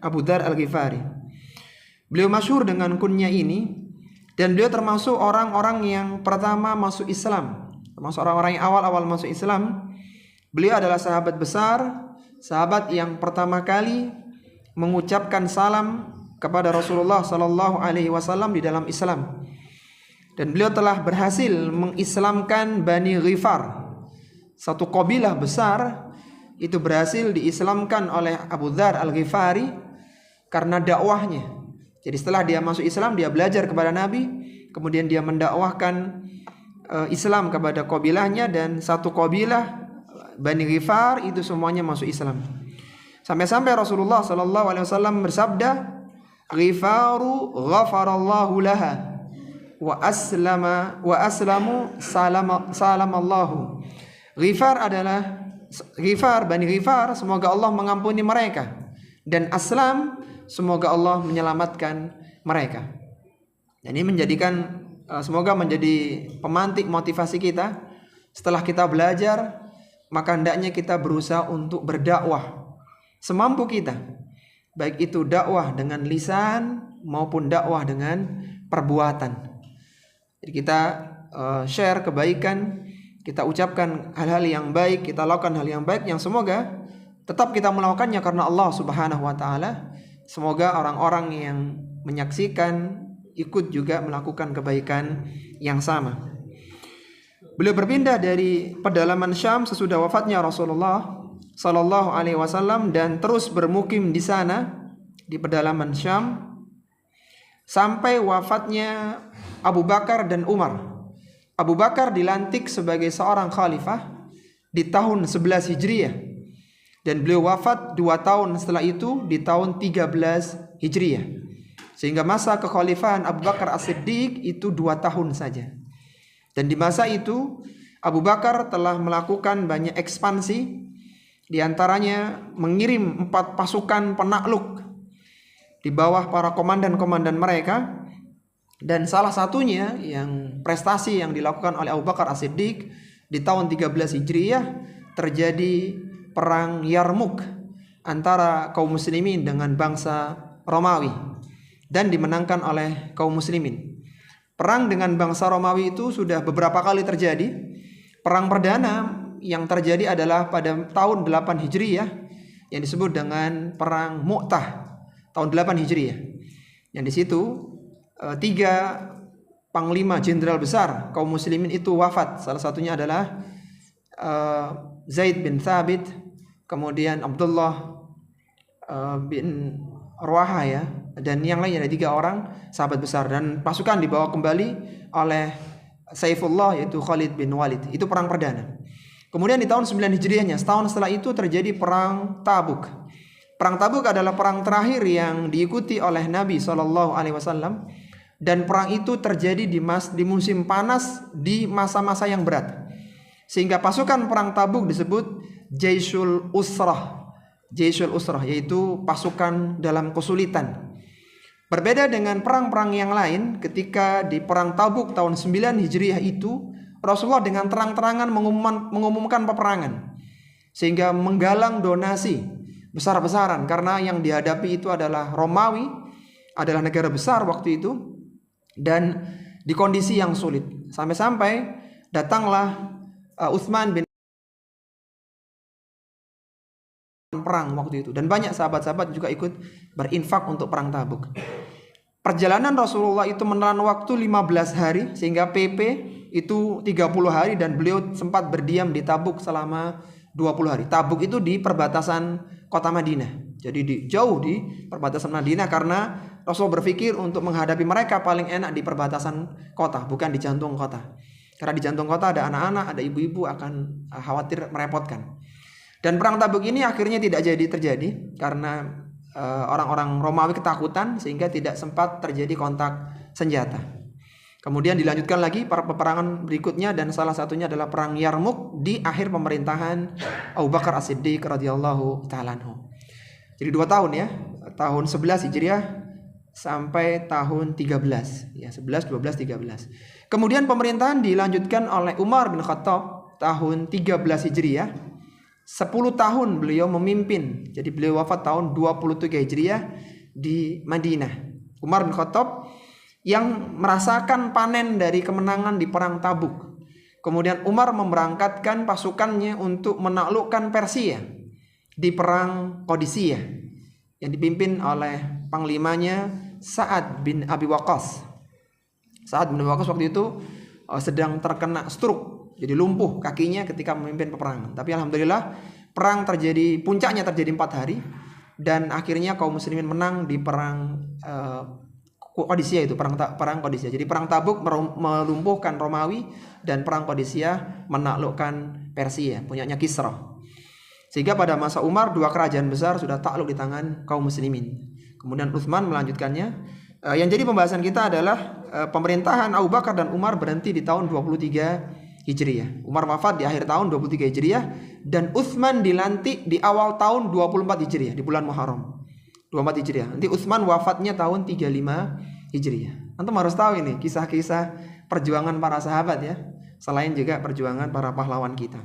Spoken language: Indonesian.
Abu Dzar Al-Ghifari. Beliau masyhur dengan kunya ini, dan beliau termasuk orang-orang yang pertama masuk Islam, termasuk orang-orang yang awal-awal masuk Islam. Beliau adalah sahabat besar, sahabat yang pertama kali mengucapkan salam kepada Rasulullah Sallallahu Alaihi Wasallam di dalam Islam. Dan beliau telah berhasil mengislamkan Bani Ghifar, satu kabilah besar itu berhasil diislamkan oleh Abu Dzar Al-Ghifari karena dakwahnya. Jadi setelah dia masuk Islam, dia belajar kepada Nabi, kemudian dia mendakwahkan Islam kepada kabilahnya, dan satu kabilah Bani Ghifar itu semuanya masuk Islam. Sampai-sampai Rasulullah Sallallahu Alaihi Wasallam bersabda, Ghifaru ghafarallahu laha wa aslamu salamallahu. Ghifar, Bani Ghifar, semoga Allah mengampuni mereka, dan Aslam, semoga Allah menyelamatkan mereka. Dan ini menjadikan semoga menjadi pemantik motivasi kita. Setelah kita belajar, maka hendaknya kita berusaha untuk berdakwah semampu kita, baik itu dakwah dengan lisan maupun dakwah dengan perbuatan. Jadi kita share kebaikan, kita ucapkan hal-hal yang baik, kita lakukan hal yang baik yang semoga tetap kita melakukannya karena Allah Subhanahu wa taala. Semoga orang-orang yang menyaksikan ikut juga melakukan kebaikan yang sama. Beliau berpindah dari pedalaman Syam sesudah wafatnya Rasulullah Sallallahu Alaihi Wasallam dan terus bermukim di sana di pedalaman Syam sampai wafatnya Abu Bakar dan Umar. Abu Bakar dilantik sebagai seorang khalifah di tahun 11 Hijriah, dan beliau wafat 2 tahun setelah itu di tahun 13 Hijriah. Sehingga masa kekhalifahan Abu Bakar As-Siddiq itu 2 tahun saja. Dan di masa itu Abu Bakar telah melakukan banyak ekspansi, di antaranya mengirim 4 pasukan penakluk di bawah para komandan-komandan mereka. Dan salah satunya yang prestasi yang dilakukan oleh Abu Bakar As-Siddiq di tahun 13 Hijriah, terjadi perang Yarmuk antara kaum muslimin dengan bangsa Romawi dan dimenangkan oleh kaum muslimin. Perang dengan bangsa Romawi itu sudah beberapa kali terjadi. Perang perdana yang terjadi adalah pada tahun 8 Hijriah yang disebut dengan perang Mu'tah tahun 8 Hijriah. Yang di situ 3 panglima jenderal besar kaum muslimin itu wafat. Salah satunya adalah Zaid bin Thabit, kemudian Abdullah bin Rawaha ya, dan yang lainnya ada 3 orang sahabat besar, dan pasukan dibawa kembali oleh Saifullah yaitu Khalid bin Walid. Itu perang perdana. Kemudian di tahun 9 Hijriahnya, setahun setelah itu terjadi perang Tabuk. Perang Tabuk adalah perang terakhir yang diikuti oleh Nabi SAW, dan perang itu terjadi di musim panas, di masa-masa yang berat. Sehingga pasukan perang Tabuk disebut Jaisul Usrah. Jaisul Usrah yaitu pasukan dalam kesulitan. Berbeda dengan perang-perang yang lain, ketika di perang Tabuk tahun 9 Hijriah itu Rasulullah dengan terang-terangan mengumumkan peperangan, sehingga menggalang donasi besar-besaran, karena yang dihadapi itu adalah Romawi, adalah negara besar waktu itu, dan di kondisi yang sulit. Sampai-sampai datanglah Utsman bin perang waktu itu, dan banyak sahabat-sahabat juga ikut berinfak untuk perang Tabuk. Perjalanan Rasulullah itu menelan waktu 15 hari, sehingga PP itu 30 hari, dan beliau sempat berdiam di Tabuk selama 20 hari. Tabuk itu di perbatasan kota Madinah. Jadi jauh di perbatasan Madinah, karena Rasul berpikir untuk menghadapi mereka paling enak di perbatasan kota, bukan di jantung kota. Karena di jantung kota ada anak-anak, ada ibu-ibu, akan khawatir merepotkan. Dan perang Tabuk ini akhirnya tidak jadi terjadi karena orang-orang Romawi ketakutan, sehingga tidak sempat terjadi kontak senjata. Kemudian dilanjutkan lagi para peperangan berikutnya, dan salah satunya adalah perang Yarmuk di akhir pemerintahan Abu Bakar As-Siddiq radhiyallahu ta'ala anhu. Jadi 2 tahun ya, tahun 11 Hijriah sampai tahun 13 ya, 11, 12, 13. Kemudian pemerintahan dilanjutkan oleh Umar bin Khattab tahun 13 Hijriah 10 tahun beliau memimpin. Jadi beliau wafat tahun 23 Hijriah di Madinah. Umar bin Khattab yang merasakan panen dari kemenangan di perang Tabuk. Kemudian Umar memberangkatkan pasukannya untuk menaklukkan Persia di perang Qadisiyah yang dipimpin oleh panglimanya Sa'ad bin Abi Waqqas. Sa'ad bin Abi Waqqas waktu itu sedang terkena stroke, jadi lumpuh kakinya ketika memimpin peperangan. Tapi alhamdulillah perang terjadi, puncaknya terjadi 4 hari dan akhirnya kaum muslimin menang di perang Qadisiyah, itu perang Qadisiyah. Jadi perang Tabuk melumpuhkan Romawi dan perang Qadisiyah menaklukkan Persia punyanya Kisra. Sehingga pada masa Umar 2 kerajaan besar sudah takluk di tangan kaum muslimin. Kemudian Utsman melanjutkannya. Yang jadi pembahasan kita adalah pemerintahan Abu Bakar dan Umar berhenti di tahun 23 Hijriah. Umar wafat di akhir tahun 23 Hijriah dan Utsman dilantik di awal tahun 24 Hijriah di bulan Muharram. 24 Hijriah. Nanti Utsman wafatnya tahun 35 Hijriah. Antum harus tahu ini kisah-kisah perjuangan para sahabat ya. Selain juga perjuangan para pahlawan kita.